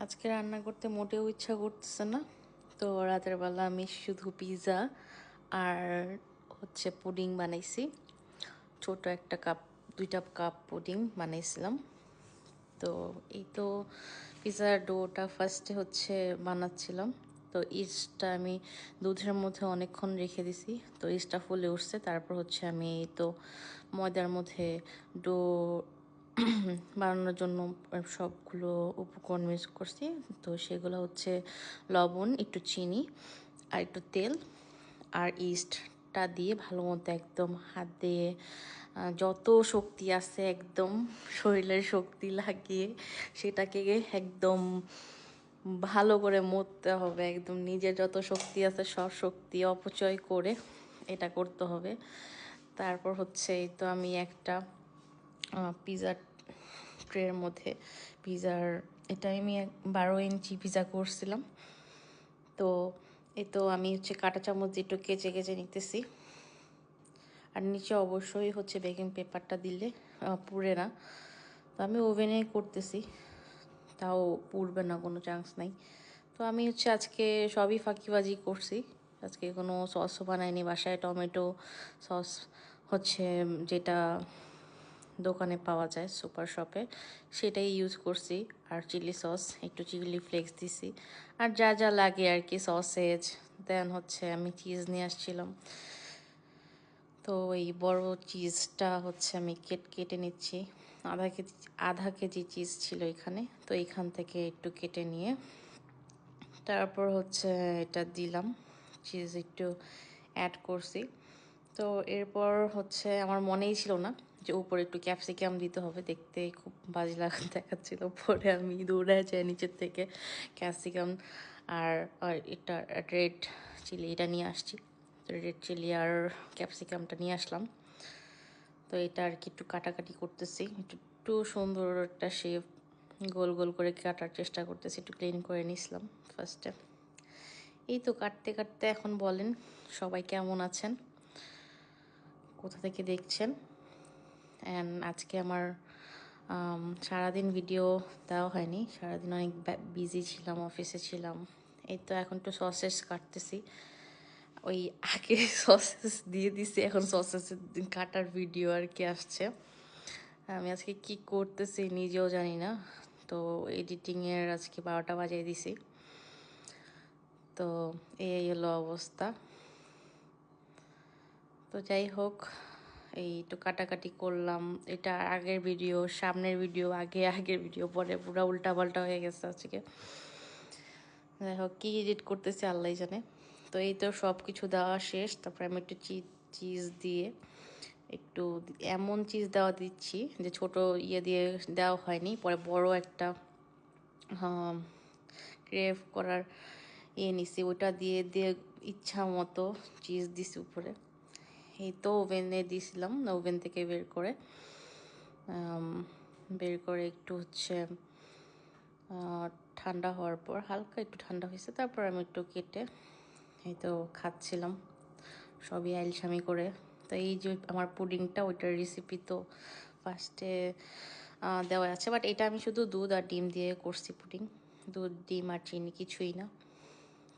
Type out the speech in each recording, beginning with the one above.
আজকে রান্না করতে মোটেও ইচ্ছা করতেছে না। তো রাতের বেলা আমি শুধু পিৎজা আর হচ্ছে পুডিং বানাইছি। ছোট একটা কাপ, 2টা কাপ পুডিং বানাইছিলাম। তো এই তো পিৎজার ডোটা ফার্স্টে হচ্ছে বানাচ্ছিলাম। তো ইস্টটা আমি দুধের মধ্যে অনেকক্ষণ রেখে দিছি। তো ইস্টটা ফুলে উঠছে। তারপর হচ্ছে আমি এই তো ময়দার মধ্যে ডো বানানোর জন্য সবগুলো উপকরণ মিক্স করছি। তো সেগুলো হচ্ছে লবণ, একটু চিনি আর একটু তেল আর ইস্টটা দিয়ে ভালো মতো একদম হাত দিয়ে যত শক্তি আছে একদম শরীরের শক্তি লাগিয়ে সেটাকে একদম ভালো করে মথতে হবে। একদম নিজের যত শক্তি আছে সব শক্তি অপচয় করে এটা করতে হবে। তারপর হচ্ছে এই তো আমি একটা পিৎজার ট্রের মধ্যে এটা আমি 12 ইঞ্চি পিৎজা করছিলাম। তো এই তো আমি হচ্ছে কাঁটা চামচ দিয়ে একটু কেচে কেচে নিতেছি। আর নিচে অবশ্যই হচ্ছে বেকিং পেপারটা দিলে পুড়ে না। তো আমি ওভেনে করতেছি, তাও পুড়বে না, কোনো চান্স নাই। তো আমি হচ্ছে আজকে সবই ফাঁকিবাজি করছি। আজকে কোনো সসও বানাইনি বাসায়। টমেটো সস হচ্ছে যেটা দোকানে পাওয়া যায় সুপার শপে, সেটাই ইউজ করছি। আর চিলি সস, একটু চিলি ফ্লেক্স দিছি, আর যা যা লাগে আর কি, সসেজ। দেন হচ্ছে আমি চিজ নিয়ে আসছিলাম। তো এই বড় চিজটা হচ্ছে আমি কেটে নিচ্ছি। আধা কেজি চিজ ছিল এখানে। তো এখান থেকে একটু কেটে নিয়ে তারপর হচ্ছে এটা দিলাম, চিজ একটু অ্যাড করছি। তো এরপর হচ্ছে আমার মনেই ছিল না যে উপরে একটু ক্যাপসিকাম দিতে হবে, দেখতে খুব বাজে দেখাচ্ছিল। পরে আমি দৌড়ায় যাই নিচের থেকে ক্যাপসিকাম আর এটা রেড চিলি এটা নিয়ে আসছি। তো রেড চিলি আর ক্যাপসিকামটা নিয়ে আসলাম। তো এটা আর কি একটু কাটাকাটি করতেছি, একটু সুন্দর একটা শেপ গোল গোল করে কাটার চেষ্টা করতেছি। একটু ক্লিন করে নিছিলাম ফার্স্টে। এই তো কাটতে কাটতে এখন বলেন সবাই কেমন আছেন, কোথা থেকে দেখছেন। অ্যান্ড আজকে আমার সারাদিন ভিডিও দেওয়া হয়নি, সারাদিন অনেক বিজি ছিলাম, অফিসে ছিলাম। এই তো এখন একটু সসেস কাটতেছি। ওই আগে সসেস দিয়ে দিছি, এখন সসেসের কাটার ভিডিও আর কি আসছে। আমি আজকে কি করতেছি নিজেও জানি না। তো এডিটিংয়ের আজকে 12টা বাজিয়ে দিছি। তো এই হলো অবস্থা। তো যাই হোক, এই একটু কাটাকাটি করলাম। এটা আগের ভিডিও, সামনের ভিডিও, আগের ভিডিও, পরে পুরো উল্টাপাল্টা হয়ে গেছে আজকে। যাই হোক, কী এডিট করতেছে আল্লাহ জানে। তো এই তো সব কিছু দেওয়া শেষ। তারপরে আমি একটু চিজ দিয়ে একটু এমন চিজ দিচ্ছি যে ছোট ইয়ে দিয়ে দেওয়া হয়নি, পরে বড় একটা ক্রেভ করার নিছি, ওটা দিয়ে দিয়ে ইচ্ছা মতো চিজ দিছি উপরে। এই তো ওভেনে দিয়েছিলাম, ওভেন থেকে বের করে একটু হচ্ছে ঠান্ডা হওয়ার পর, হালকা একটু ঠান্ডা হয়েছে, তারপর আমি একটু কেটে এই তো খাচ্ছিলাম সবই আইলসামি করে। তো এই যে আমার পুডিংটা, ওইটার রেসিপি তো ফার্স্টে দেওয়া আছে, বাট এটা আমি শুধু দুধ আর ডিম দিয়ে করছি পুডিং। দুধ, ডিম আর চিনি, কিছুই না।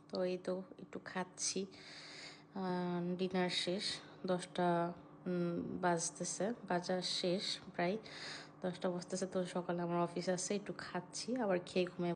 তো এই তো একটু খাচ্ছি। ডিনার শেষ, 10টা বাজতেছে, বাজার শেষ প্রায় 10টা বাজতেছে। তো সকালে আমার অফিস আছে, একটু খাচ্ছি, আবার খেয়ে ঘুমিয়ে